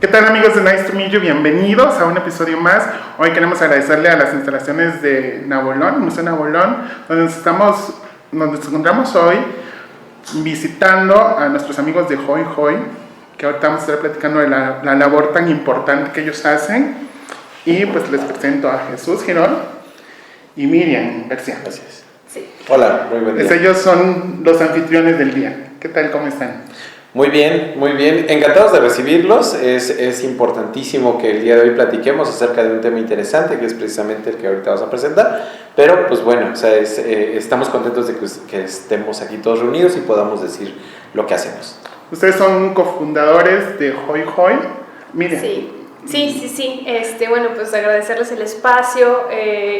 ¿Qué tal, amigos de Nice to Meet You? Bienvenidos a un episodio más. Hoy queremos agradecerle a las instalaciones de Nabolón, Museo Nabolón, donde nos encontramos hoy visitando a nuestros amigos de Hoy Hoy, que ahorita vamos a estar platicando de la labor tan importante que ellos hacen. Y pues les presento a Jesús Girón y Miriam García. Gracias. Sí. Hola, muy buen día. Ellos son los anfitriones del día. ¿Qué tal? ¿Cómo están? Muy bien, muy bien. Encantados de recibirlos. Es importantísimo que el día de hoy platiquemos acerca de un tema interesante, que es precisamente el que ahorita vamos a presentar. Pero, pues bueno, o sea, estamos contentos de que estemos aquí todos reunidos y podamos decir lo que hacemos. Ustedes son cofundadores de Hoy Hoy. Miren. Sí. Bueno, pues agradecerles el espacio.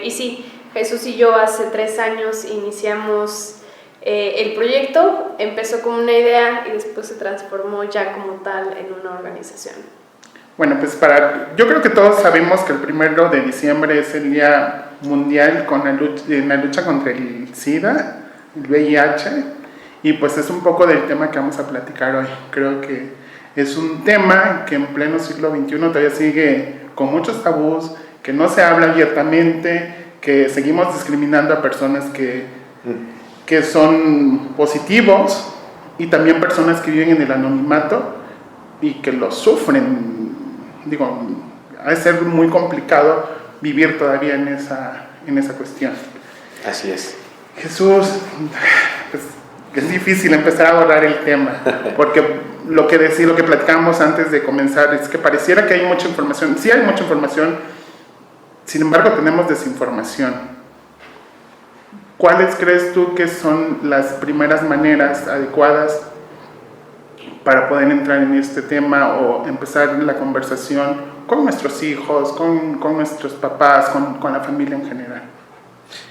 Y sí, Jesús y yo hace 3 años iniciamos el proyecto. Empezó como una idea y después se transformó ya como tal en una organización. Bueno, pues yo creo que todos sabemos que el 1 de diciembre es el Día Mundial en la lucha contra el SIDA, el VIH, y pues es un poco del tema que vamos a platicar hoy. Creo que es un tema que en pleno siglo XXI todavía sigue con muchos tabús, que no se habla abiertamente, que seguimos discriminando a personas que son positivos y también personas que viven en el anonimato y que lo sufren. Digo, ha de ser muy complicado vivir todavía en esa cuestión. Así es. Jesús, pues, es difícil empezar a abordar el tema, porque lo que platicábamos antes de comenzar es que pareciera que hay mucha información. Sí hay mucha información, sin embargo tenemos desinformación. ¿Cuáles crees tú que son las primeras maneras adecuadas para poder entrar en este tema o empezar la conversación con nuestros hijos, con nuestros papás, con la familia en general?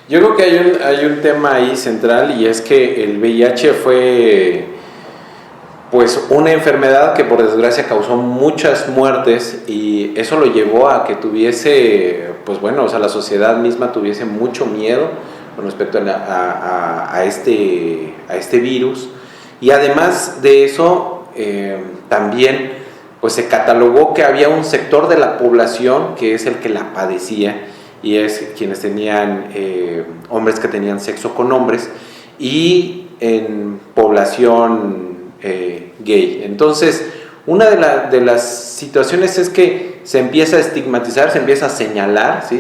Yo creo que hay un tema ahí central, y es que el VIH fue pues una enfermedad que por desgracia causó muchas muertes, y eso lo llevó a que tuviese, pues bueno, o sea, la sociedad misma tuviese mucho miedo con respecto a este virus. Y además de eso, también pues se catalogó que había un sector de la población que es el que la padecía, y es quienes tenían hombres que tenían sexo con hombres y en población gay. Entonces, una de las situaciones es que se empieza a estigmatizar, se empieza a señalar, ¿sí?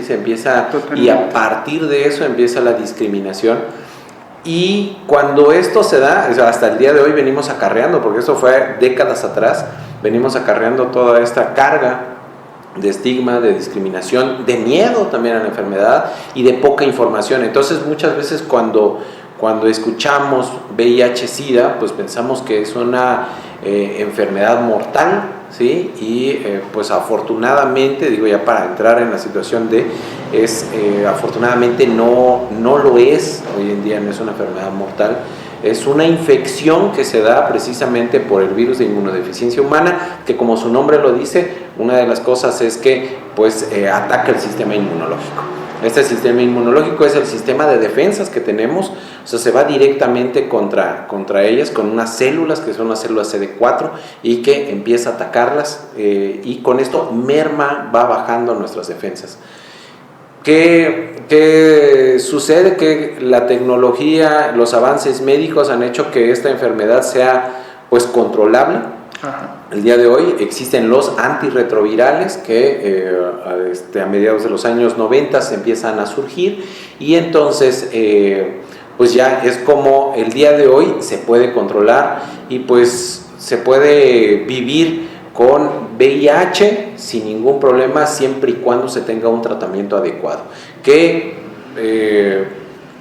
Y a partir de eso empieza la discriminación. Y cuando esto se da, hasta el día de hoy venimos acarreando, porque esto fue décadas atrás, venimos acarreando toda esta carga de estigma, de discriminación, de miedo también a la enfermedad y de poca información. Entonces muchas veces cuando escuchamos VIH-Sida, pues pensamos que es una enfermedad mortal, ¿sí? Y pues afortunadamente, digo ya para entrar en la situación afortunadamente no lo es. Hoy en día no es una enfermedad mortal, es una infección que se da precisamente por el virus de inmunodeficiencia humana, que como su nombre lo dice, una de las cosas es que pues ataca el sistema inmunológico. Este sistema inmunológico es el sistema de defensas que tenemos, o sea, se va directamente contra ellas con unas células que son las células CD4 y que empieza a atacarlas, y con esto va bajando nuestras defensas. ¿Qué sucede? Que la tecnología, los avances médicos han hecho que esta enfermedad sea pues controlable. Ajá. El día de hoy existen los antirretrovirales que a mediados de los años 90 se empiezan a surgir, y entonces pues ya es como el día de hoy se puede controlar y pues se puede vivir con VIH sin ningún problema, siempre y cuando se tenga un tratamiento adecuado, que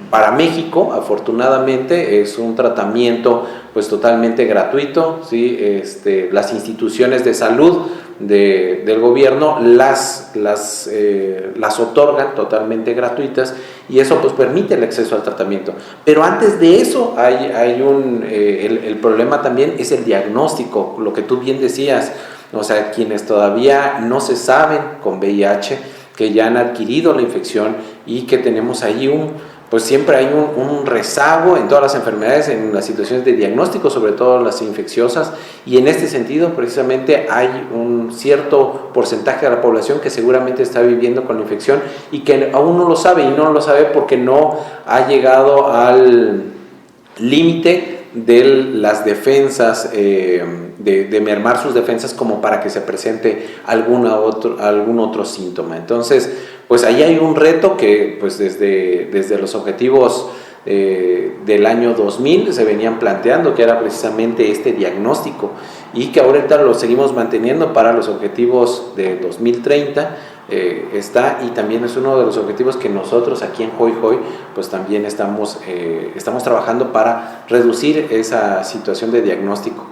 para México afortunadamente es un tratamiento pues totalmente gratuito, ¿sí? Las instituciones de salud del gobierno las otorgan totalmente gratuitas, y eso pues permite el acceso al tratamiento. Pero antes de eso el problema también es el diagnóstico, lo que tú bien decías, o sea, quienes todavía no se saben con VIH, que ya han adquirido la infección y que tenemos ahí pues siempre hay un rezago en todas las enfermedades, en las situaciones de diagnóstico, sobre todo las infecciosas, y en este sentido precisamente hay un cierto porcentaje de la población que seguramente está viviendo con la infección y que aún no lo sabe, y no lo sabe porque no ha llegado al límite de las defensas, de mermar sus defensas como para que se presente algún otro síntoma. Entonces, pues ahí hay un reto que pues desde los objetivos del año 2000 se venían planteando, que era precisamente este diagnóstico, y que ahorita lo seguimos manteniendo para los objetivos de 2030. Está, y también es uno de los objetivos que nosotros aquí en Hoy Hoy pues también estamos trabajando para reducir esa situación de diagnóstico.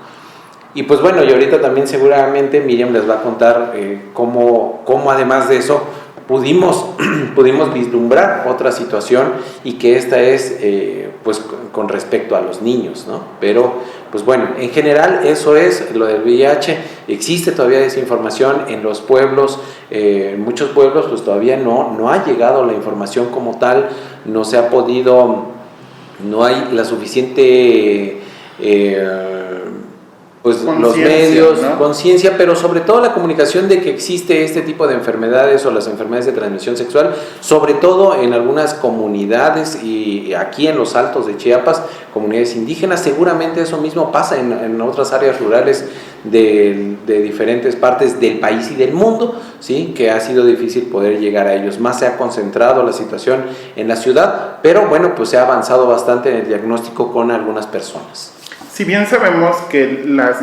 Y pues bueno, y ahorita también seguramente Miriam les va a contar cómo además de eso pudimos vislumbrar otra situación, y que esta es pues con respecto a los niños, ¿no? Pero pues bueno, en general eso es lo del VIH. Existe todavía desinformación en los pueblos, en muchos pueblos pues todavía no ha llegado la información como tal, no se ha podido, no hay la suficiente pues los medios, ¿no? Conciencia, pero sobre todo la comunicación de que existe este tipo de enfermedades o las enfermedades de transmisión sexual, sobre todo en algunas comunidades, y aquí en los Altos de Chiapas, comunidades indígenas. Seguramente eso mismo pasa en otras áreas rurales de diferentes partes del país y del mundo, ¿sí? Que ha sido difícil poder llegar a ellos. Más se ha concentrado la situación en la ciudad, pero bueno, pues se ha avanzado bastante en el diagnóstico con algunas personas. Si bien sabemos que las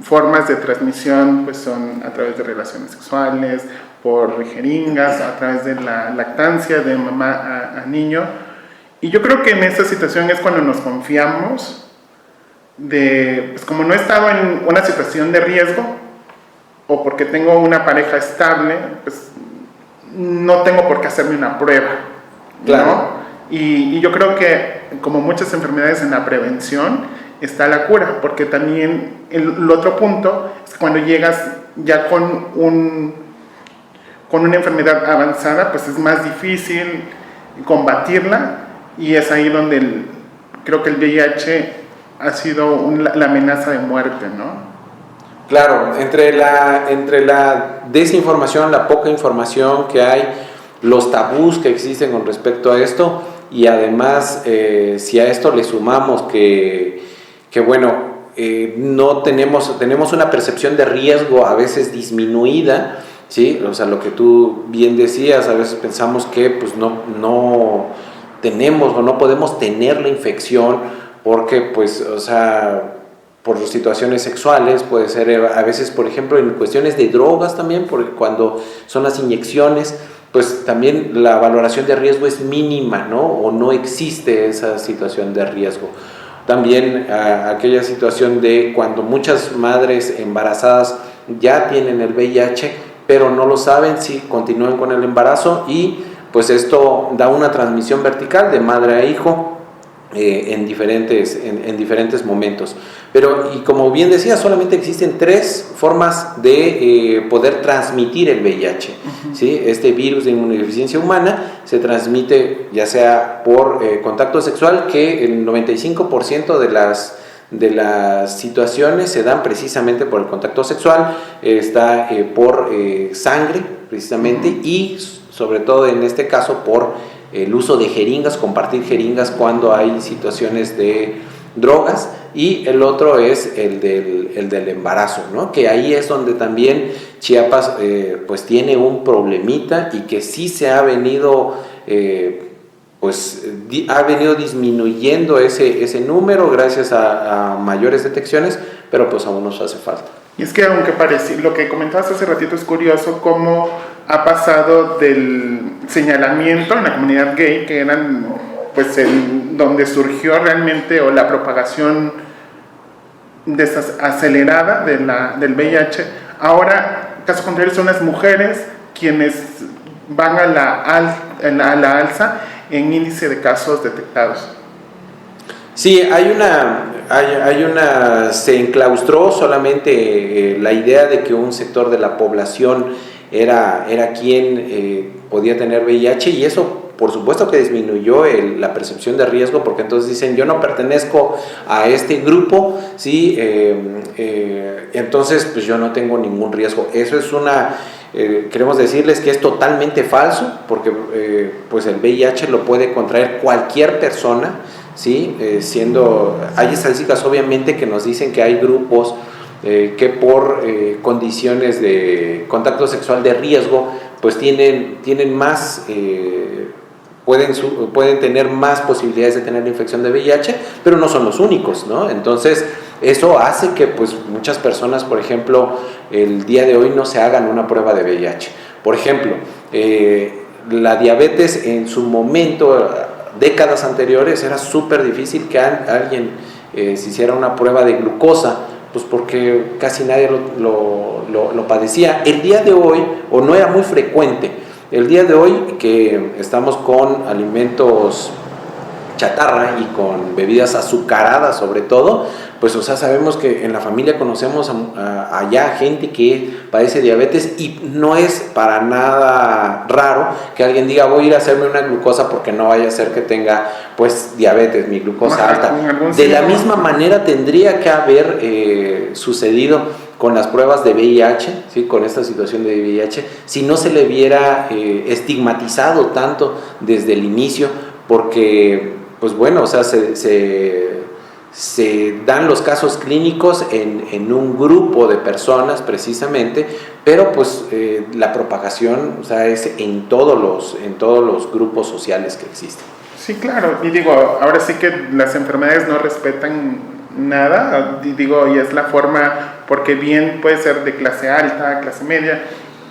formas de transmisión pues son a través de relaciones sexuales, por jeringas, a través de la lactancia de mamá a niño, y yo creo que en esta situación es cuando nos confiamos pues como no he estado en una situación de riesgo, o porque tengo una pareja estable, pues no tengo por qué hacerme una prueba, claro, ¿no? Y yo creo que como muchas enfermedades, en la prevención está la cura, porque también el otro punto es que cuando llegas ya con una enfermedad avanzada, pues es más difícil combatirla, y es ahí donde creo que el VIH ha sido la amenaza de muerte, ¿no? Claro, entre la desinformación, la poca información que hay, los tabús que existen con respecto a esto, y además si a esto le sumamos que bueno, no tenemos una percepción de riesgo a veces disminuida, ¿sí? O sea, lo que tú bien decías, a veces pensamos que pues no tenemos o no podemos tener la infección porque pues, o sea, por situaciones sexuales, puede ser a veces, por ejemplo, en cuestiones de drogas también, porque cuando son las inyecciones, pues también la valoración de riesgo es mínima, ¿no? O no existe esa situación de riesgo. También aquella situación de cuando muchas madres embarazadas ya tienen el VIH, pero no lo saben, si continúan con el embarazo, y pues esto da una transmisión vertical de madre a hijo en diferentes momentos. Pero, y como bien decía, solamente existen 3 formas de poder transmitir el VIH. ¿Sí? Este virus de inmunodeficiencia humana se transmite ya sea por contacto sexual, que el 95% de las situaciones se dan precisamente por el contacto sexual, está por sangre precisamente, y sobre todo en este caso por el uso de jeringas, compartir jeringas cuando hay situaciones de drogas, y el otro es el del embarazo, ¿no? Que ahí es donde también Chiapas pues tiene un problemita, y que sí se ha venido ha venido disminuyendo ese número gracias a mayores detecciones, pero pues aún nos hace falta. Y es que aunque lo que comentabas hace ratito es curioso cómo ha pasado del señalamiento en la comunidad gay, que eran pues donde surgió realmente, o la propagación acelerada del VIH, ahora caso contrario son las mujeres quienes van a la alza en índice de casos detectados. Sí, se enclaustró solamente la idea de que un sector de la población era quien podía tener VIH, y eso por supuesto que disminuyó la percepción de riesgo, porque entonces dicen, yo no pertenezco a este grupo, ¿sí? Entonces pues yo no tengo ningún riesgo. Eso es queremos decirles que es totalmente falso, porque pues el VIH lo puede contraer cualquier persona, ¿sí? Hay estadísticas obviamente que nos dicen que hay grupos que por condiciones de contacto sexual de riesgo pues tienen más, pueden tener más posibilidades de tener la infección de VIH, pero no son los únicos, ¿no? Entonces eso hace que pues muchas personas, por ejemplo, el día de hoy no se hagan una prueba de VIH. Por ejemplo, la diabetes en su momento, décadas anteriores, era súper difícil que alguien se hiciera una prueba de glucosa, pues porque casi nadie lo padecía. El día de hoy, o no era muy frecuente, el día de hoy que estamos con alimentos chatarra y con bebidas azucaradas sobre todo, pues o sea, sabemos que en la familia conocemos allá gente que padece diabetes y no es para nada raro que alguien diga voy a ir a hacerme una glucosa porque no vaya a ser que tenga pues diabetes, mi glucosa alta. De la misma manera tendría que haber sucedido con las pruebas de VIH, ¿sí? Con esta situación de VIH, si no se le hubiera estigmatizado tanto desde el inicio, porque pues bueno, o sea, se dan los casos clínicos en un grupo de personas precisamente, pero pues la propagación, o sea, es en todos los grupos sociales que existen. Sí, claro, y digo, ahora sí que las enfermedades no respetan nada, digo, y es la forma, porque bien puede ser de clase alta, clase media,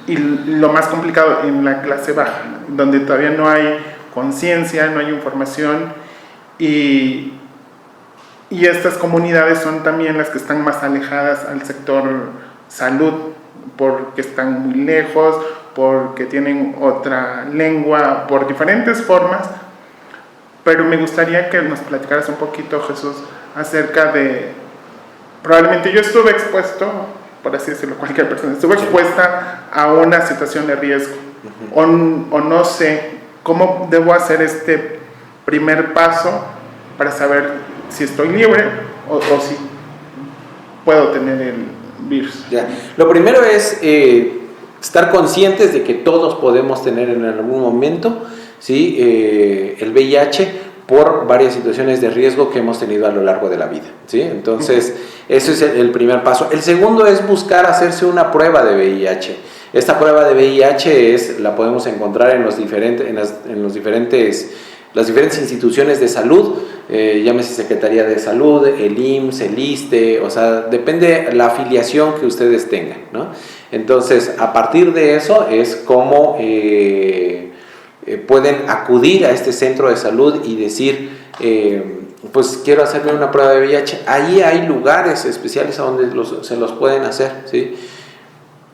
y lo más complicado en la clase baja, donde todavía no hay conciencia, no hay información, y estas comunidades son también las que están más alejadas al sector salud, porque están muy lejos, porque tienen otra lengua, por diferentes formas. Pero me gustaría que nos platicaras un poquito, Jesús, acerca de, probablemente yo estuve expuesto, por así decirlo, cualquier persona, estuve expuesta a una situación de riesgo, o no sé cómo debo hacer este primer paso para saber si estoy libre o si puedo tener el virus. Ya. Lo primero es estar conscientes de que todos podemos tener en algún momento, ¿sí? El VIH por varias situaciones de riesgo que hemos tenido a lo largo de la vida, ¿sí? Entonces, ese es el primer paso. El segundo es buscar hacerse una prueba de VIH. Esta prueba de VIH la podemos encontrar en las diferentes instituciones de salud, llámese Secretaría de Salud, el IMSS, el ISSSTE, o sea, depende la afiliación que ustedes tengan, ¿no? Entonces, a partir de eso es como pueden acudir a este centro de salud y decir, pues quiero hacerme una prueba de VIH. Ahí hay lugares especiales a donde se los pueden hacer, ¿sí?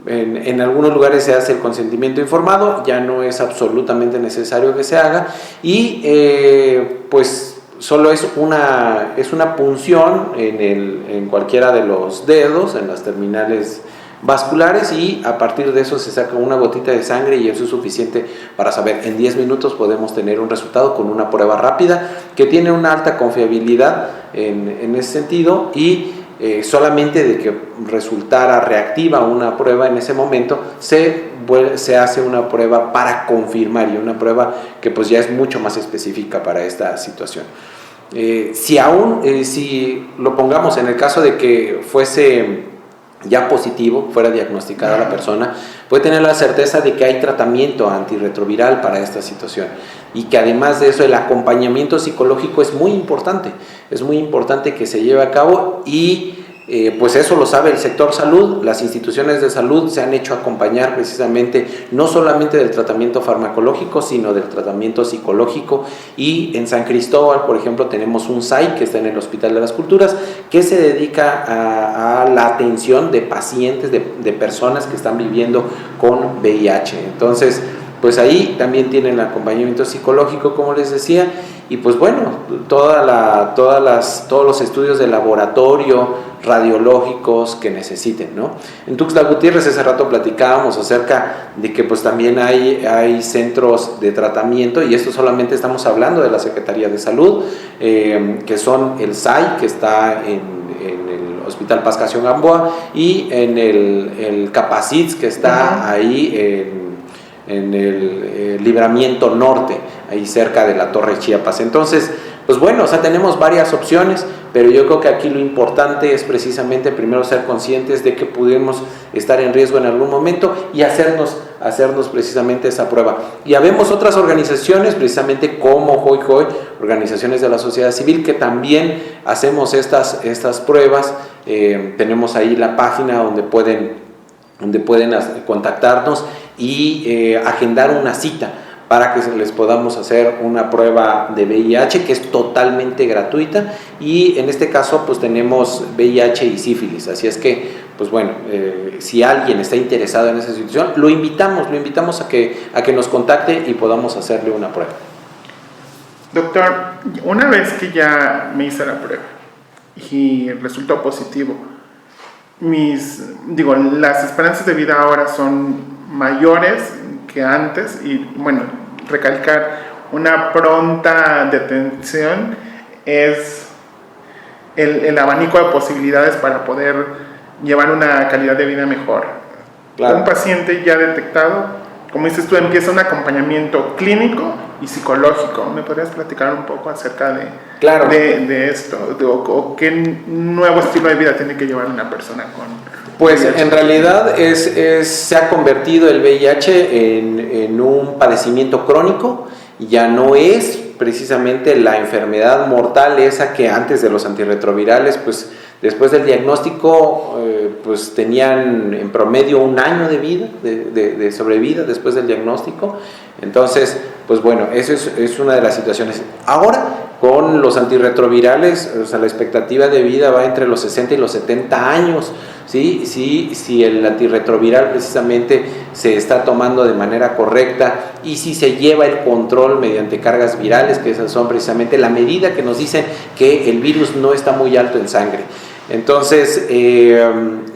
En algunos lugares se hace el consentimiento informado, ya no es absolutamente necesario que se haga, y pues solo es una punción en cualquiera de los dedos, en las terminales vasculares, y a partir de eso se saca una gotita de sangre y eso es suficiente para saber. En 10 minutos podemos tener un resultado con una prueba rápida que tiene una alta confiabilidad en ese sentido, y solamente de que resultara reactiva una prueba en ese momento se hace una prueba para confirmar, y una prueba que pues ya es mucho más específica para esta situación. Si lo pongamos en el caso de que fuese ya positivo, fuera diagnosticada la persona, puede tener la certeza de que hay tratamiento antirretroviral para esta situación, y que además de eso el acompañamiento psicológico es muy importante que se lleve a cabo, y pues eso lo sabe el sector salud. Las instituciones de salud se han hecho acompañar precisamente no solamente del tratamiento farmacológico, sino del tratamiento psicológico, y en San Cristóbal, por ejemplo, tenemos un SAI que está en el Hospital de las Culturas que se dedica a la atención de pacientes, de personas que están viviendo con VIH. Entonces, pues ahí también tienen el acompañamiento psicológico, como les decía, y pues bueno, todos los estudios de laboratorio, radiológicos que necesiten, ¿no? En Tuxtla Gutiérrez hace rato platicábamos acerca de que pues también hay centros de tratamiento, y esto solamente estamos hablando de la Secretaría de Salud, que son el SAI, que está en el Hospital Pascasio Gamboa, y en el Capacitz, que está ahí en el Libramiento Norte, ahí cerca de la Torre Chiapas. Entonces, pues bueno, o sea, tenemos varias opciones, pero yo creo que aquí lo importante es precisamente primero ser conscientes de que pudimos estar en riesgo en algún momento y hacernos precisamente esa prueba. Y habemos otras organizaciones, precisamente como Hoy Hoy, organizaciones de la sociedad civil, que también hacemos estas pruebas. Tenemos ahí la página donde pueden contactarnos y agendar una cita para que les podamos hacer una prueba de VIH, que es totalmente gratuita, y en este caso pues tenemos VIH y sífilis, así es que pues bueno, si alguien está interesado en esa situación, lo invitamos a que nos contacte y podamos hacerle una prueba. Doctor, una vez que ya me hice la prueba y resultó positivo, las esperanzas de vida ahora son mayores que antes, y bueno, recalcar, una pronta detención es el abanico de posibilidades para poder llevar una calidad de vida mejor. Claro. Un paciente ya detectado, como dices tú, empieza un acompañamiento clínico y psicológico. ¿Me podrías platicar un poco acerca de esto? O qué nuevo estilo de vida tiene que llevar una persona con... Pues en realidad se ha convertido el VIH en un padecimiento crónico, ya no es precisamente la enfermedad mortal esa que antes de los antirretrovirales, pues después del diagnóstico pues tenían en promedio 1 año de vida, de sobrevida después del diagnóstico. Entonces, pues bueno, eso es una de las situaciones. Ahora, con los antirretrovirales, o sea, la expectativa de vida va entre los 60 y los 70 años, ¿sí? Si el antirretroviral precisamente se está tomando de manera correcta y si se lleva el control mediante cargas virales, que esas son precisamente la medida que nos dicen que el virus no está muy alto en sangre. Entonces,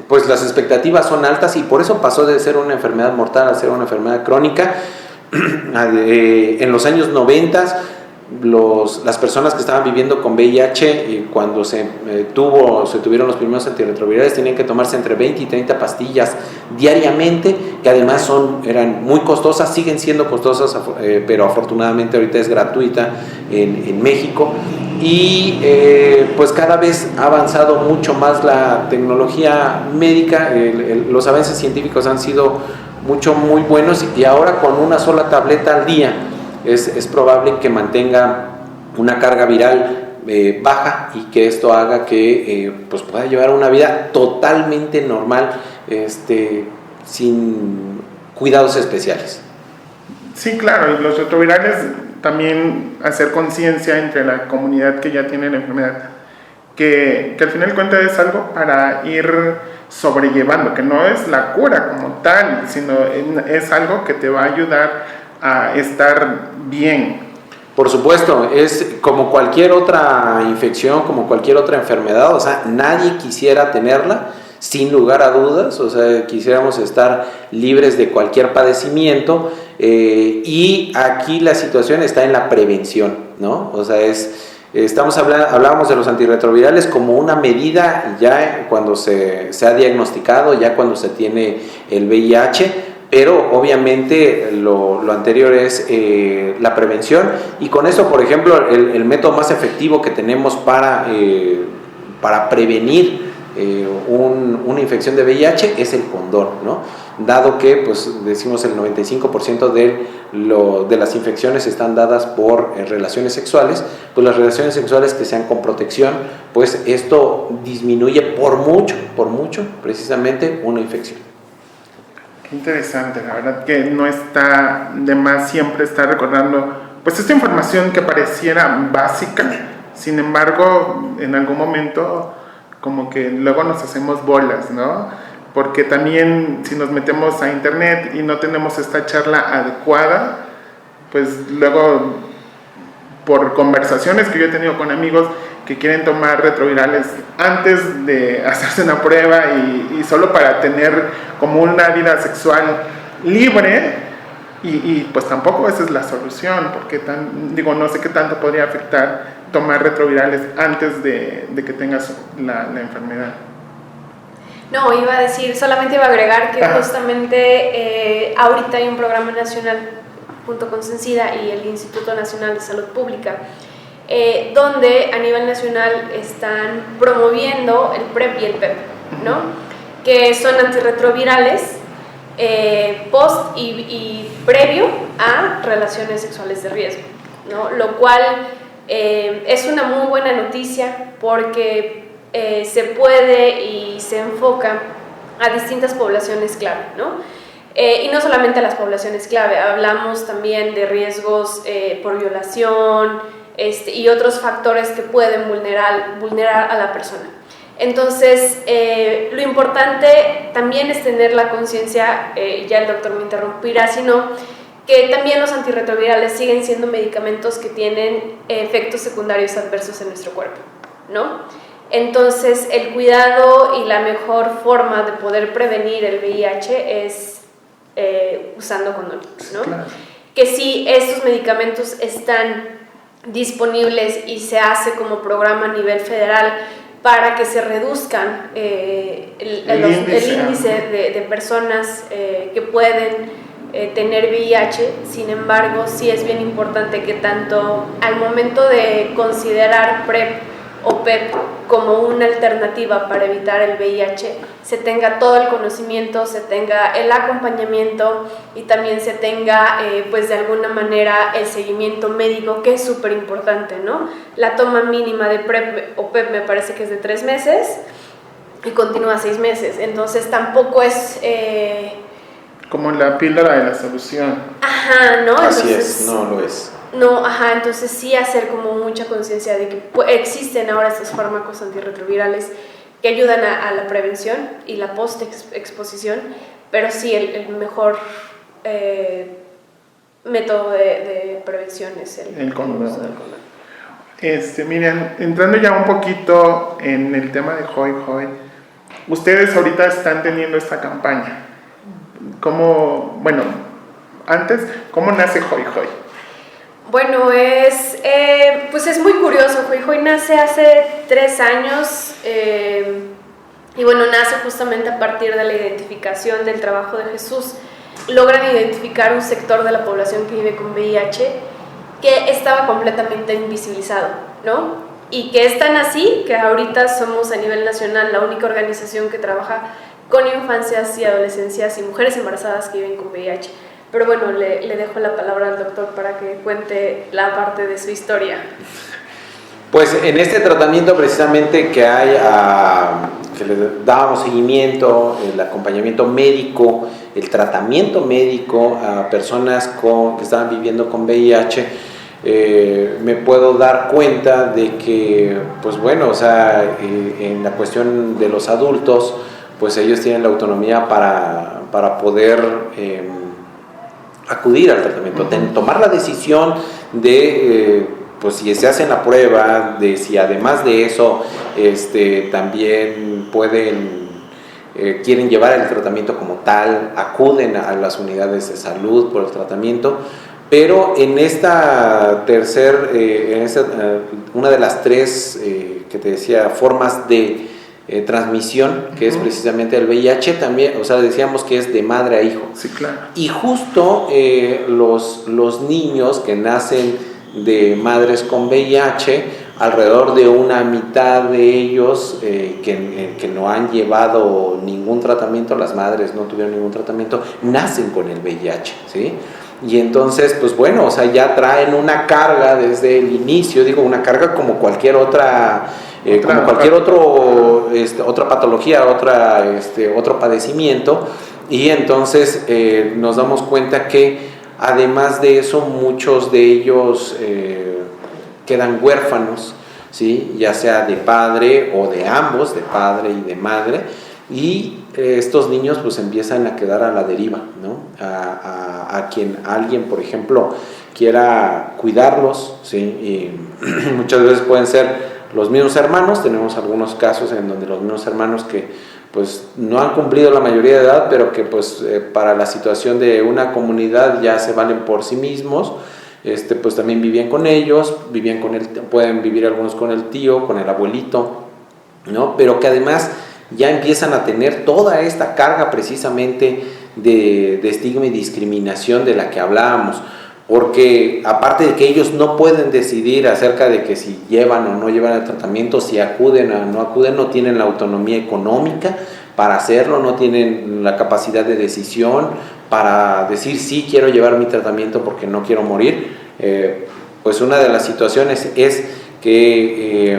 pues las expectativas son altas, y por eso pasó de ser una enfermedad mortal a ser una enfermedad crónica. En los años 90, las personas que estaban viviendo con VIH, cuando se tuvieron los primeros antirretrovirales, tenían que tomarse entre 20 y 30 pastillas diariamente, que además eran muy costosas, siguen siendo costosas, pero afortunadamente ahorita es gratuita en México. Y pues cada vez ha avanzado mucho más la tecnología médica, los avances científicos han sido muy buenos, y ahora con una sola tableta al día es probable que mantenga una carga viral baja, y que esto haga que pues pueda llevar una vida totalmente normal, sin cuidados especiales. Sí, claro, y los retrovirales también hacer conciencia entre la comunidad que ya tiene la enfermedad, que al final de cuentas es algo para ir sobrellevando, que no es la cura como tal, sino es algo que te va a ayudar a estar bien. Por supuesto, es como cualquier otra infección, como cualquier otra enfermedad, o sea, nadie quisiera tenerla, sin lugar a dudas, o sea, quisiéramos estar libres de cualquier padecimiento, y aquí la situación está en la prevención, ¿no? O sea, hablábamos de los antirretrovirales como una medida ya cuando se ha diagnosticado, ya cuando se tiene el VIH, pero obviamente lo anterior es la prevención, y con eso, por ejemplo, el método más efectivo que tenemos para prevenir una infección de VIH es el condón, ¿no? Dado que, pues decimos, el 95% de las infecciones están dadas por relaciones sexuales, pues las relaciones sexuales que sean con protección, pues esto disminuye por mucho precisamente una infección. Qué interesante, la verdad que no está de más siempre estar recordando pues esta información que pareciera básica, sin embargo en algún momento como que luego nos hacemos bolas, ¿no? Porque también si nos metemos a internet y no tenemos esta charla adecuada, pues luego por conversaciones que yo he tenido con amigos que quieren tomar retrovirales antes de hacerse una prueba y solo para tener como una vida sexual libre, y pues tampoco esa es la solución, porque no sé qué tanto podría afectar tomar retrovirales antes de que tengas la enfermedad. No, solamente iba a agregar que justamente ahorita hay un programa nacional junto con Censida y el Instituto Nacional de Salud Pública, donde a nivel nacional están promoviendo el PrEP y el PEP, ¿no? Que son antirretrovirales post y previo a relaciones sexuales de riesgo, ¿no? Lo cual es una muy buena noticia porque se puede y se enfoca a distintas poblaciones clave, ¿no? Y no solamente a las poblaciones clave, hablamos también de riesgos por violación y otros factores que pueden vulnerar a la persona. Entonces, lo importante también es tener la conciencia, ya el doctor me interrumpirá, sino que también los antirretrovirales siguen siendo medicamentos que tienen efectos secundarios adversos en nuestro cuerpo, ¿no? Entonces, el cuidado y la mejor forma de poder prevenir el VIH es usando condón, ¿no? Claro. Que si estos medicamentos están disponibles y se hace como programa a nivel federal para que se reduzcan el índice de personas que pueden tener VIH. Sin embargo, sí es bien importante que tanto al momento de considerar PrEP o PEP como una alternativa para evitar el VIH, se tenga todo el conocimiento, se tenga el acompañamiento y también se tenga, pues de alguna manera, el seguimiento médico, que es súper importante, ¿no? La toma mínima de PrEP o PEP me parece que es de 3 meses y continúa 6 meses, entonces tampoco es... como la píldora de la solución. Ajá, ¿no? Así entonces, no lo es. No, entonces sí hacer como mucha conciencia de que existen ahora estos fármacos antirretrovirales que ayudan a la prevención y la post-exposición, pero sí el mejor método de prevención es el condón. Miren, entrando ya un poquito en el tema de Hoy Hoy, ustedes ahorita están teniendo esta campaña. ¿Cómo nace Hoy Hoy? Bueno, pues es muy curioso. Hoy Hoy nace hace 3 años y bueno, nace justamente a partir de la identificación del trabajo de Jesús. Logran identificar un sector de la población que vive con VIH que estaba completamente invisibilizado, ¿no? Y que es tan así que ahorita somos a nivel nacional la única organización que trabaja con infancias y adolescencias y mujeres embarazadas que viven con VIH. Pero bueno, le dejo la palabra al doctor para que cuente la parte de su historia. Pues en este tratamiento precisamente que le dábamos seguimiento, el acompañamiento médico, el tratamiento médico a personas que estaban viviendo con VIH, me puedo dar cuenta de que, pues bueno, en la cuestión de los adultos, pues ellos tienen la autonomía para poder acudir al tratamiento, tomar la decisión de, pues si se hacen la prueba, de si además de eso también quieren llevar el tratamiento como tal, acuden a las unidades de salud por el tratamiento. Pero en esta una de las 3 que te decía, formas de transmisión, que es precisamente el VIH, también, decíamos que es de madre a hijo. Sí, claro. Y justo los niños que nacen de madres con VIH, alrededor de una mitad de ellos que no han llevado ningún tratamiento, las madres no tuvieron ningún tratamiento, nacen con el VIH, ¿sí? Y entonces, pues bueno, ya traen una carga desde el inicio, una carga como cualquier otra otra patología, otro padecimiento, y entonces nos damos cuenta que además de eso muchos de ellos quedan huérfanos, ¿sí? Ya sea de padre o de ambos, de padre y de madre, y estos niños pues empiezan a quedar a la deriva, ¿no? Alguien, por ejemplo, quiera cuidarlos, ¿sí? Y muchas veces pueden ser los mismos hermanos. Tenemos algunos casos en donde los mismos hermanos que pues no han cumplido la mayoría de edad, pero que pues para la situación de una comunidad ya se valen por sí mismos, pues también vivían con ellos, pueden vivir algunos con el tío, con el abuelito, ¿no? Pero que además ya empiezan a tener toda esta carga precisamente de estigma y discriminación de la que hablábamos, porque aparte de que ellos no pueden decidir acerca de que si llevan o no llevan el tratamiento, si acuden o no acuden, no tienen la autonomía económica para hacerlo, no tienen la capacidad de decisión para decir sí quiero llevar mi tratamiento porque no quiero morir. Pues una de las situaciones es que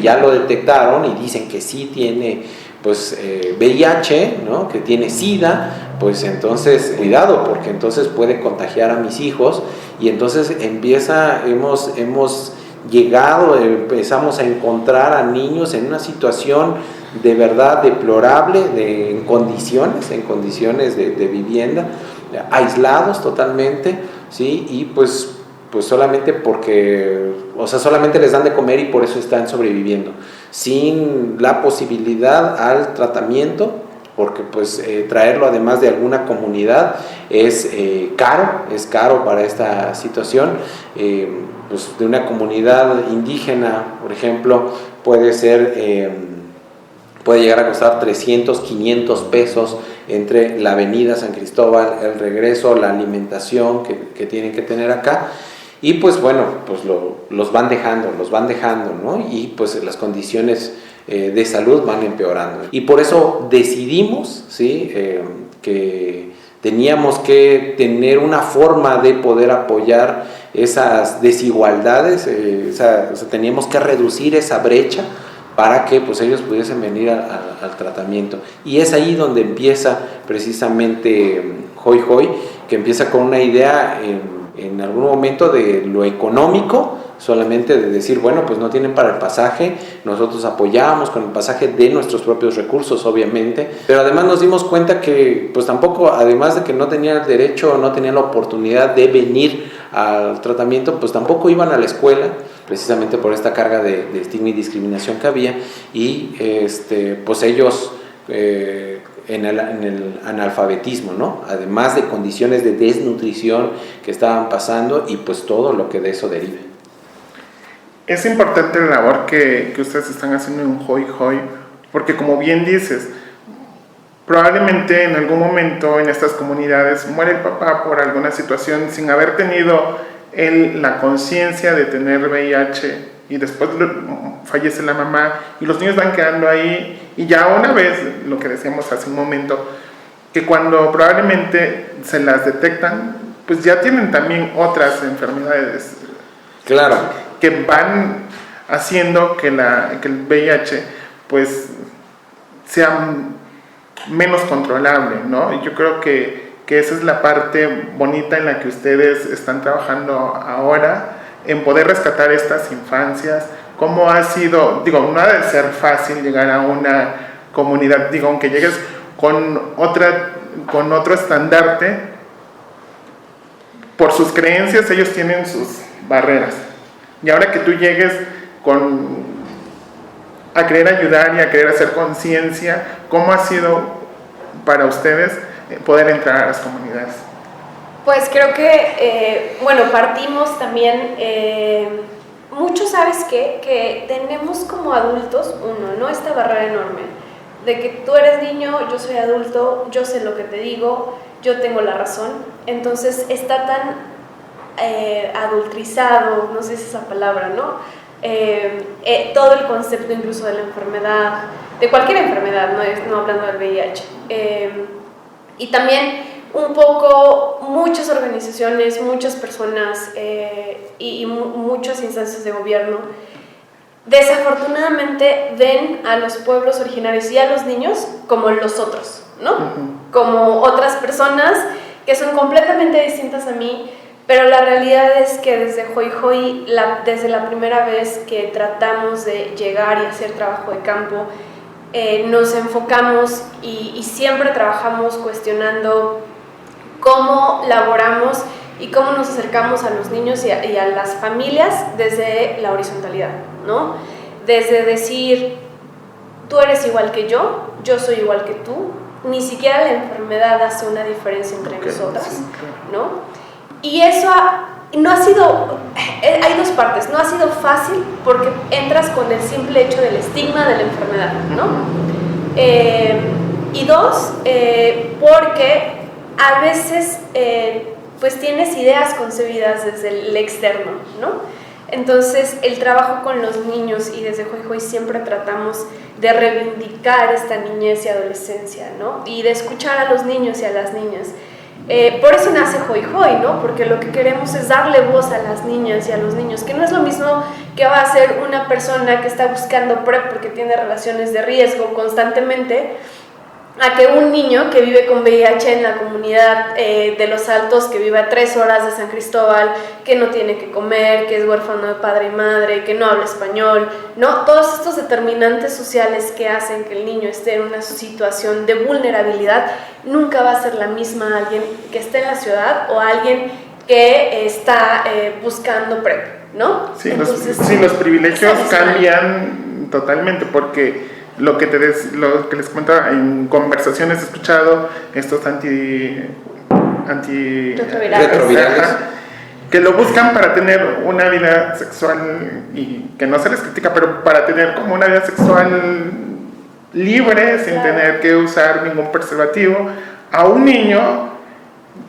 ya lo detectaron y dicen que sí tiene pues VIH, ¿no? Que tiene SIDA, pues entonces cuidado, porque entonces puede contagiar a mis hijos. Y entonces empezamos a encontrar a niños en una situación de verdad deplorable, en condiciones de vivienda, aislados totalmente, ¿sí? Y pues solamente solamente les dan de comer y por eso están sobreviviendo, sin la posibilidad al tratamiento, porque pues traerlo además de alguna comunidad es caro para esta situación. Pues de una comunidad indígena, por ejemplo, puede llegar a costar 300, 500 pesos entre la avenida San Cristóbal, el regreso, la alimentación que tienen que tener acá. Y pues bueno, pues los van dejando, ¿no? Y pues las condiciones de salud van empeorando. Y por eso decidimos, ¿sí? Que teníamos que tener una forma de poder apoyar esas desigualdades, teníamos que reducir esa brecha para que pues ellos pudiesen venir al tratamiento. Y es ahí donde empieza precisamente Hoy Hoy, que empieza con una idea en algún momento de lo económico, solamente de decir, bueno, pues no tienen para el pasaje, nosotros apoyábamos con el pasaje de nuestros propios recursos, obviamente, pero además nos dimos cuenta que pues tampoco, además de que no tenían el derecho, no tenían la oportunidad de venir al tratamiento, pues tampoco iban a la escuela, precisamente por esta carga de estigma y discriminación que había, y pues ellos en el analfabetismo, ¿no? Además de condiciones de desnutrición que estaban pasando y pues todo lo que de eso derive. Es importante la labor que ustedes están haciendo en Hoy Hoy, porque como bien dices, probablemente en algún momento en estas comunidades muere el papá por alguna situación sin haber tenido él la conciencia de tener VIH, y después fallece la mamá y los niños van quedando ahí. Y ya una vez, lo que decíamos hace un momento, que cuando probablemente se las detectan, pues ya tienen también otras enfermedades, claro, que van haciendo que el VIH pues sea menos controlable, ¿no? Y yo creo que esa es la parte bonita en la que ustedes están trabajando ahora, en poder rescatar estas infancias. ¿Cómo ha sido? No ha de ser fácil llegar a una comunidad, aunque llegues con otro estandarte, por sus creencias ellos tienen sus barreras. Y ahora que tú llegues a querer ayudar y a querer hacer conciencia, ¿cómo ha sido para ustedes poder entrar a las comunidades? Pues creo que, partimos también, mucho, ¿sabes qué? Que tenemos como adultos, ¿no? Esta barrera enorme, de que tú eres niño, yo soy adulto, yo sé lo que te digo, yo tengo la razón. Entonces está tan adulterizado, no sé si es esa palabra, ¿no? Todo el concepto incluso de la enfermedad, de cualquier enfermedad, no hablando del VIH. Y también un poco muchas organizaciones, muchas personas y muchas instancias de gobierno desafortunadamente ven a los pueblos originarios y a los niños como los otros, ¿no? Uh-huh. Como otras personas que son completamente distintas a mí, pero la realidad es que desde Hoy Hoy, desde la primera vez que tratamos de llegar y hacer trabajo de campo, nos enfocamos y siempre trabajamos cuestionando cómo laboramos y cómo nos acercamos a los niños y a las familias desde la horizontalidad, ¿no? Desde decir, tú eres igual que yo soy igual que tú, ni siquiera la enfermedad hace una diferencia entre nosotras, sí, ¿no? Y eso no ha sido, hay dos partes, no ha sido fácil porque entras con el simple hecho del estigma de la enfermedad, ¿no? Y dos, porque a veces pues tienes ideas concebidas desde el externo, ¿no? Entonces el trabajo con los niños, y desde Hoy Hoy siempre tratamos de reivindicar esta niñez y adolescencia, ¿no? Y de escuchar a los niños y a las niñas. Por eso nace Hoy Hoy, ¿no? Porque lo que queremos es darle voz a las niñas y a los niños, que no es lo mismo que va a ser una persona que está buscando PrEP porque tiene relaciones de riesgo constantemente, a que un niño que vive con VIH en la comunidad de Los Altos, que vive a 3 horas de San Cristóbal, que no tiene que comer, que es huérfano de padre y madre, que no habla español, ¿no? Todos estos determinantes sociales que hacen que el niño esté en una situación de vulnerabilidad, nunca va a ser la misma alguien que esté en la ciudad o alguien que está buscando PrEP, ¿no? Sí, entonces, los privilegios cambian totalmente, porque lo que les comentaba, en conversaciones he escuchado estos retrovirales que lo buscan para tener una vida sexual, y que no se les critica, pero para tener como una vida sexual libre, sin tener que usar ningún preservativo, a un niño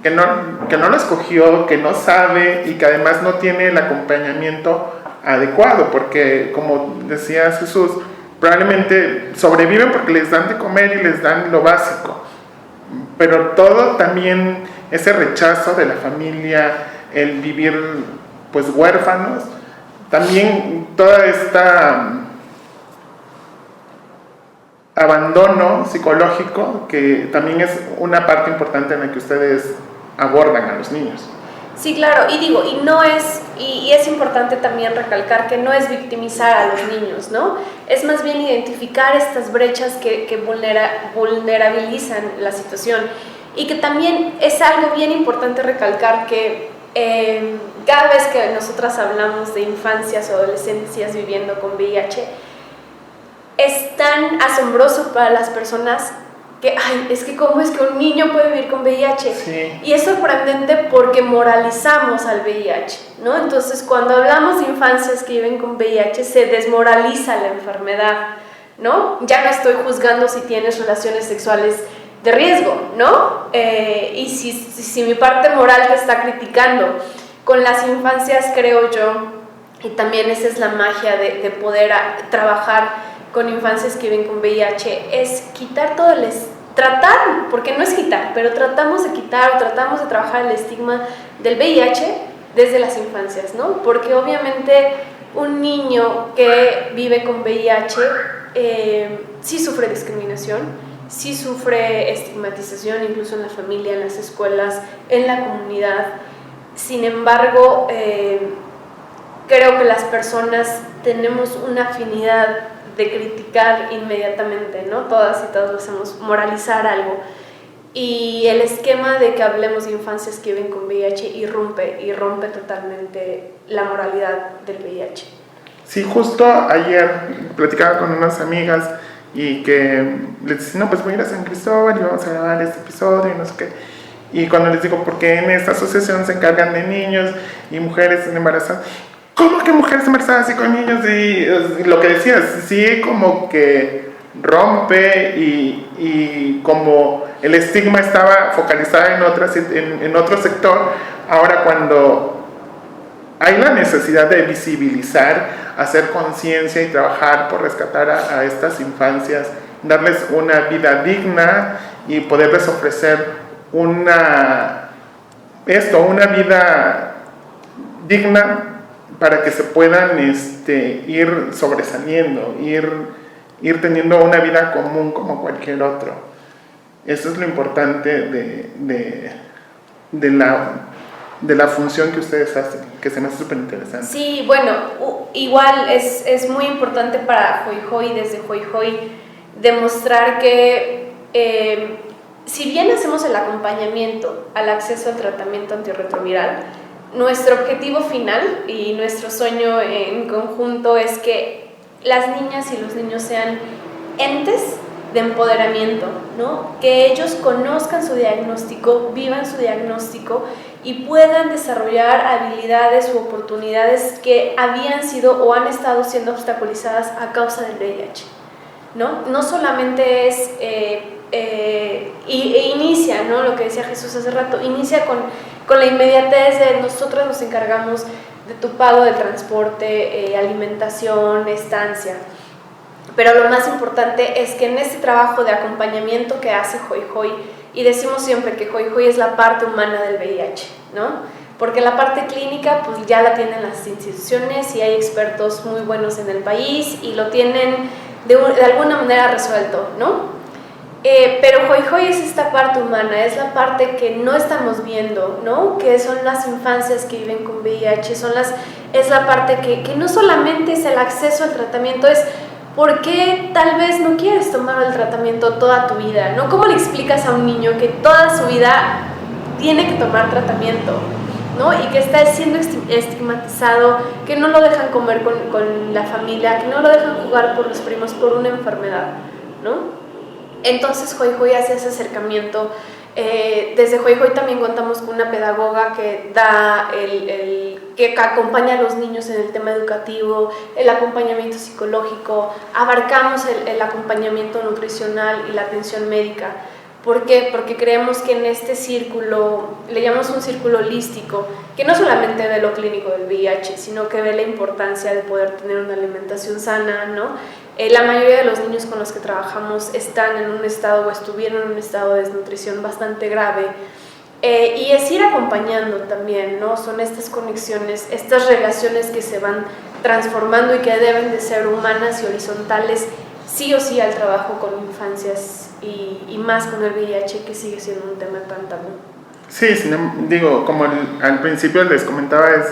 que no lo escogió, que no sabe y que además no tiene el acompañamiento adecuado, porque como decías, Jesús, probablemente sobreviven porque les dan de comer y les dan lo básico, pero todo también ese rechazo de la familia, el vivir pues huérfanos, también toda esta abandono psicológico, que también es una parte importante en la que ustedes abordan a los niños. Sí, claro, y no es, y es importante también recalcar que no es victimizar a los niños, ¿no? Es más bien identificar estas brechas que vulnerabilizan la situación, y que también es algo bien importante recalcar que cada vez que nosotras hablamos de infancias o adolescencias viviendo con VIH, es tan asombroso para las personas que, ay, es que cómo es que un niño puede vivir con VIH. Sí. Y es sorprendente porque moralizamos al VIH, ¿no? Entonces, cuando hablamos de infancias que viven con VIH, se desmoraliza la enfermedad, ¿no? Ya no estoy juzgando si tienes relaciones sexuales de riesgo, ¿no? Y si mi parte moral te está criticando. Con las infancias, creo yo, y también esa es la magia de poder trabajar con infancias que viven con VIH, es quitar todo tratar, porque no es quitar, pero tratamos de quitar o tratamos de trabajar el estigma del VIH desde las infancias, ¿no? Porque obviamente un niño que vive con VIH sí sufre discriminación, sí sufre estigmatización, incluso en la familia, en las escuelas, en la comunidad. Sin embargo, creo que las personas tenemos una afinidad de criticar inmediatamente, ¿no? Todas y todos lo hacemos, moralizar algo. Y el esquema de que hablemos de infancias que viven con VIH irrumpe totalmente la moralidad del VIH. Sí, justo ayer platicaba con unas amigas y que les decía, no, pues voy a ir a San Cristóbal y vamos a grabar este episodio y no sé qué. Y cuando les digo, porque en esta asociación se encargan de niños y mujeres embarazadas. ¿Cómo que mujeres embarazadas y con niños? Y lo que decías, sí, como que rompe, y como el estigma estaba focalizado en otro sector, ahora cuando hay la necesidad de visibilizar, hacer conciencia y trabajar por rescatar a estas infancias, darles una vida digna y poderles ofrecer una vida digna, para que se puedan ir sobresaliendo, ir teniendo una vida común como cualquier otro. Eso es lo importante de la función que ustedes hacen, que se me hace súper interesante. Sí, bueno, igual es muy importante para Hoy Hoy, desde Hoy Hoy, demostrar que si bien hacemos el acompañamiento al acceso al tratamiento antirretroviral, nuestro objetivo final y nuestro sueño en conjunto es que las niñas y los niños sean entes de empoderamiento, ¿no? Que ellos conozcan su diagnóstico, vivan su diagnóstico y puedan desarrollar habilidades u oportunidades que habían sido o han estado siendo obstaculizadas a causa del VIH, ¿no? No solamente es inicia, ¿no? Lo que decía Jesús hace rato, inicia con la inmediatez de nosotros nos encargamos de tu pago del transporte, alimentación, estancia. Pero lo más importante es que en este trabajo de acompañamiento que hace Hoy Hoy, y decimos siempre que Hoy Hoy es la parte humana del VIH, ¿no? Porque la parte clínica pues ya la tienen las instituciones y hay expertos muy buenos en el país y lo tienen de alguna manera resuelto, ¿no? Pero Hoy Hoy es esta parte humana, es la parte que no estamos viendo, ¿no? Que son las infancias que viven con VIH, es la parte que no solamente es el acceso al tratamiento, es ¿por qué tal vez no quieres tomar el tratamiento toda tu vida? ¿No? ¿Cómo le explicas a un niño que toda su vida tiene que tomar tratamiento? ¿No? Y que está siendo estigmatizado, que no lo dejan comer con la familia, que no lo dejan jugar por los primos por una enfermedad, ¿no? Entonces Hoy Hoy hace ese acercamiento. Desde Hoy Hoy también contamos con una pedagoga que da que acompaña a los niños en el tema educativo, el acompañamiento psicológico, abarcamos el acompañamiento nutricional y la atención médica. ¿Por qué? Porque creemos que en este círculo, le llamamos un círculo holístico, que no solamente ve lo clínico del VIH, sino que ve la importancia de poder tener una alimentación sana, ¿no? La mayoría de los niños con los que trabajamos están en un estado o estuvieron en un estado de desnutrición bastante grave. Y es ir acompañando también, ¿no? Son estas conexiones, estas relaciones que se van transformando y que deben de ser humanas y horizontales, sí o sí al trabajo con infancias y más con el VIH, que sigue siendo un tema tan tabú. Sí, digo, como al principio les comentaba, es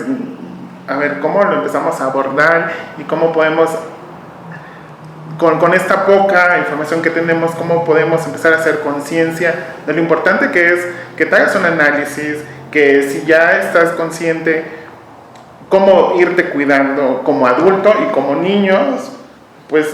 a ver cómo lo empezamos a abordar y cómo podemos, con esta poca información que tenemos, cómo podemos empezar a hacer conciencia de lo importante que es que te hagas un análisis, que si ya estás consciente, cómo irte cuidando como adulto y como niños, pues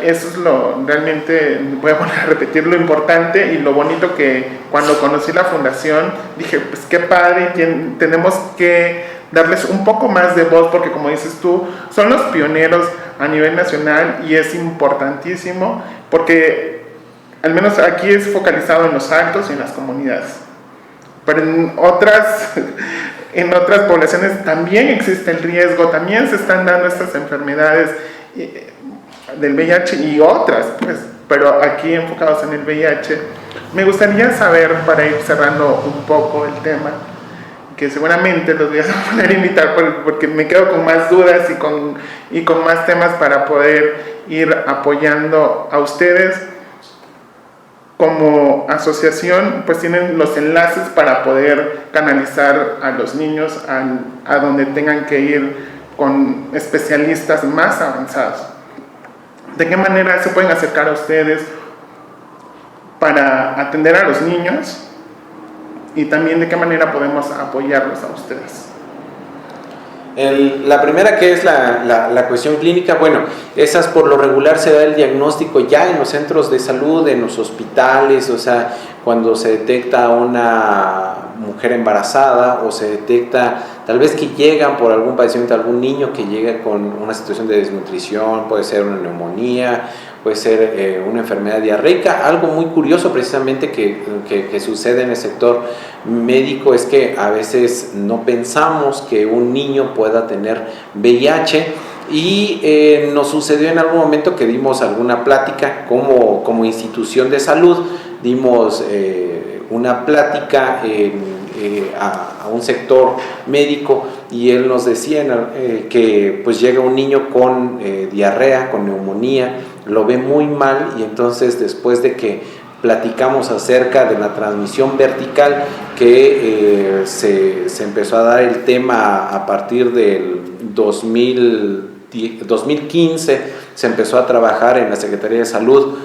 eso es lo realmente, voy a volver a repetir, lo importante y lo bonito que cuando conocí la fundación dije, pues qué padre, tenemos que darles un poco más de voz porque como dices tú, son los pioneros a nivel nacional y es importantísimo porque al menos aquí es focalizado en los altos y en las comunidades, pero en otras poblaciones también existe el riesgo, también se están dando estas enfermedades del VIH y otras, pues, pero aquí enfocados en el VIH. Me gustaría saber, para ir cerrando un poco el tema, que seguramente los voy a poner a invitar porque me quedo con más dudas y con más temas para poder ir apoyando a ustedes. Como asociación, pues tienen los enlaces para poder canalizar a los niños a donde tengan que ir con especialistas más avanzados. ¿De qué manera se pueden acercar a ustedes para atender a los niños? Y también de qué manera podemos apoyarlos a ustedes. La primera, que es la cuestión clínica, bueno, esas por lo regular se da el diagnóstico ya en los centros de salud, en los hospitales, o sea, cuando se detecta una mujer embarazada o se detecta tal vez que llegan por algún padecimiento, algún niño que llega con una situación de desnutrición, puede ser una neumonía, puede ser una enfermedad diarreica. Algo muy curioso precisamente que sucede en el sector médico es que a veces no pensamos que un niño pueda tener VIH y nos sucedió en algún momento que dimos alguna plática como institución de salud, dimos una plática a un sector médico y él nos decía que pues llega un niño con diarrea, con neumonía, lo ve muy mal y entonces después de que platicamos acerca de la transmisión vertical que se empezó a dar el tema a partir del 2015, se empezó a trabajar en la Secretaría de Salud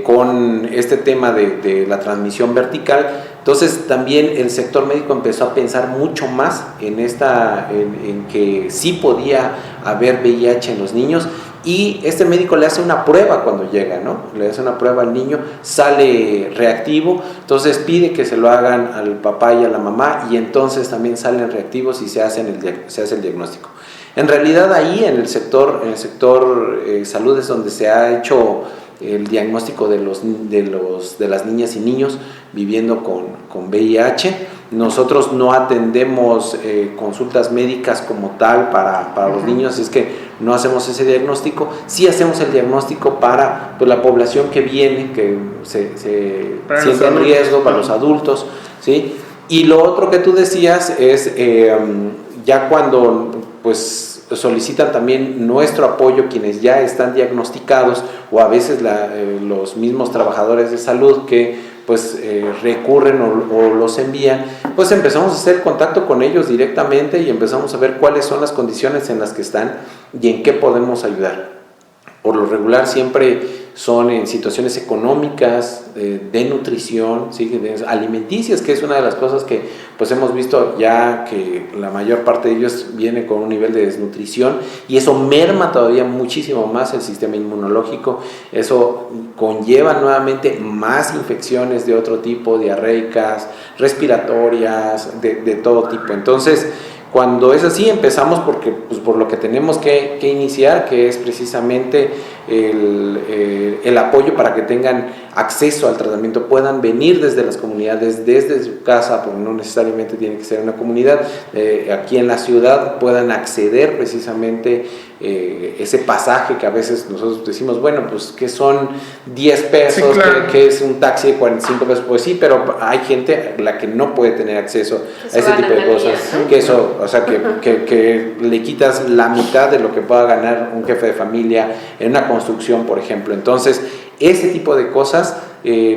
con este tema de la transmisión vertical. Entonces también el sector médico empezó a pensar mucho más en que sí podía haber VIH en los niños, y este médico le hace una prueba cuando llega, ¿no? Le hace una prueba al niño, sale reactivo, entonces pide que se lo hagan al papá y a la mamá, y entonces también salen reactivos y se hace el diagnóstico. En realidad ahí en el sector salud es donde se ha hecho el diagnóstico de las niñas y niños viviendo con VIH. Nosotros no atendemos consultas médicas como tal para los niños, es que no hacemos ese diagnóstico. Sí hacemos el diagnóstico para la población que viene, que se siente en riesgo, para los adultos, ¿sí? Y lo otro que tú decías es ya cuando pues solicitan también nuestro apoyo quienes ya están diagnosticados, o a veces los mismos trabajadores de salud que pues recurren o los envían, pues empezamos a hacer contacto con ellos directamente y empezamos a ver cuáles son las condiciones en las que están y en qué podemos ayudar. Por lo regular siempre son en situaciones económicas, de nutrición, ¿sí? Alimenticias, que es una de las cosas que pues hemos visto ya que la mayor parte de ellos viene con un nivel de desnutrición, y eso merma todavía muchísimo más el sistema inmunológico. Eso conlleva nuevamente más infecciones de otro tipo, diarreicas, respiratorias, de todo tipo. Entonces, cuando es así, empezamos por lo que tenemos que iniciar, que es precisamente el apoyo para que tengan acceso al tratamiento, puedan venir desde las comunidades, desde su casa, porque no necesariamente tiene que ser una comunidad, aquí en la ciudad puedan acceder precisamente ese pasaje que a veces nosotros decimos, bueno, pues que son 10 pesos, sí, claro, que es un taxi de 45 pesos, pues sí, pero hay gente la que no puede tener acceso a ese tipo de cosas, ¿no? Que eso, o sea, que le quitas la mitad de lo que pueda ganar un jefe de familia en una construcción, por ejemplo. Entonces, ese tipo de cosas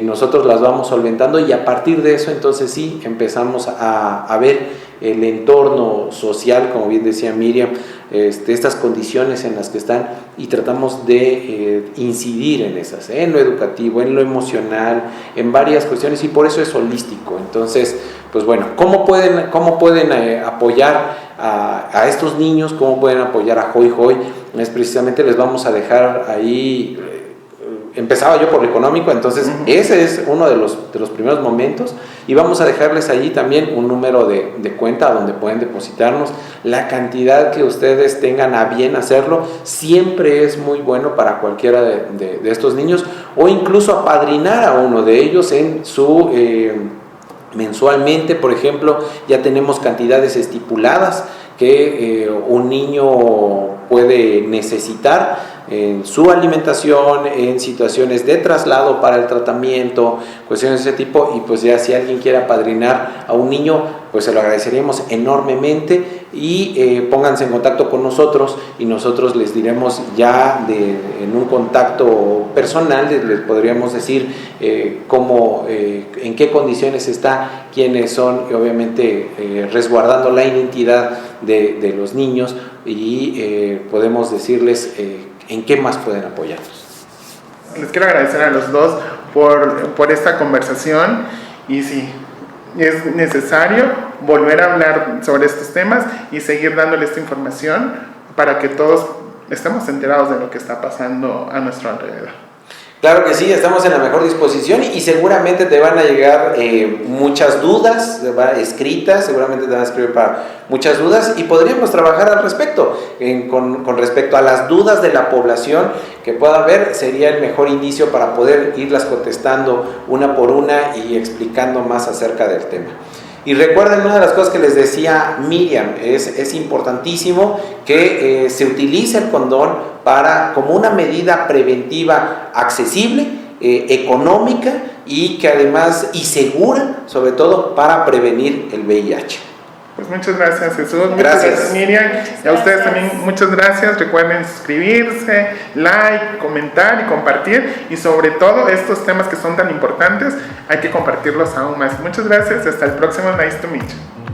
nosotros las vamos solventando, y a partir de eso entonces sí empezamos a ver el entorno social, como bien decía Miriam, estas condiciones en las que están, y tratamos de incidir en esas, en lo educativo, en lo emocional, en varias cuestiones, y por eso es holístico. Entonces, pues bueno, ¿cómo pueden apoyar a estos niños? ¿Cómo pueden apoyar a Hoy Hoy? Es precisamente, les vamos a dejar ahí. Empezaba yo por lo económico, entonces ese es uno de los primeros momentos, y vamos a dejarles allí también un número de cuenta donde pueden depositarnos la cantidad que ustedes tengan a bien hacerlo. Siempre es muy bueno para cualquiera de estos niños, o incluso apadrinar a uno de ellos en su mensualmente, por ejemplo. Ya tenemos cantidades estipuladas que un niño puede necesitar en su alimentación, en situaciones de traslado para el tratamiento, cuestiones de ese tipo, y pues ya si alguien quiere apadrinar a un niño, pues se lo agradeceríamos enormemente, y pónganse en contacto con nosotros y nosotros les diremos ya en un contacto personal, les podríamos decir cómo, en qué condiciones está, quiénes son, y obviamente resguardando la identidad de los niños, y podemos decirles en qué más pueden apoyarnos. Les quiero agradecer a los dos por esta conversación, y sí, es necesario volver a hablar sobre estos temas y seguir dándole esta información para que todos estemos enterados de lo que está pasando a nuestro alrededor. Claro que sí, estamos en la mejor disposición, y seguramente te van a llegar muchas dudas escritas, seguramente te van a escribir para muchas dudas, y podríamos trabajar al respecto. Con respecto a las dudas de la población que pueda haber, sería el mejor inicio para poder irlas contestando una por una y explicando más acerca del tema. Y recuerden, una de las cosas que les decía Miriam, es importantísimo que se utilice el condón como una medida preventiva accesible, económica, y que además, y segura, sobre todo para prevenir el VIH. Pues muchas gracias, Jesús. Muchas gracias, Miriam. Y a ustedes también muchas gracias. Recuerden suscribirse, like, comentar y compartir. Y sobre todo estos temas que son tan importantes, hay que compartirlos aún más. Muchas gracias. Hasta el próximo Nice to Meet You.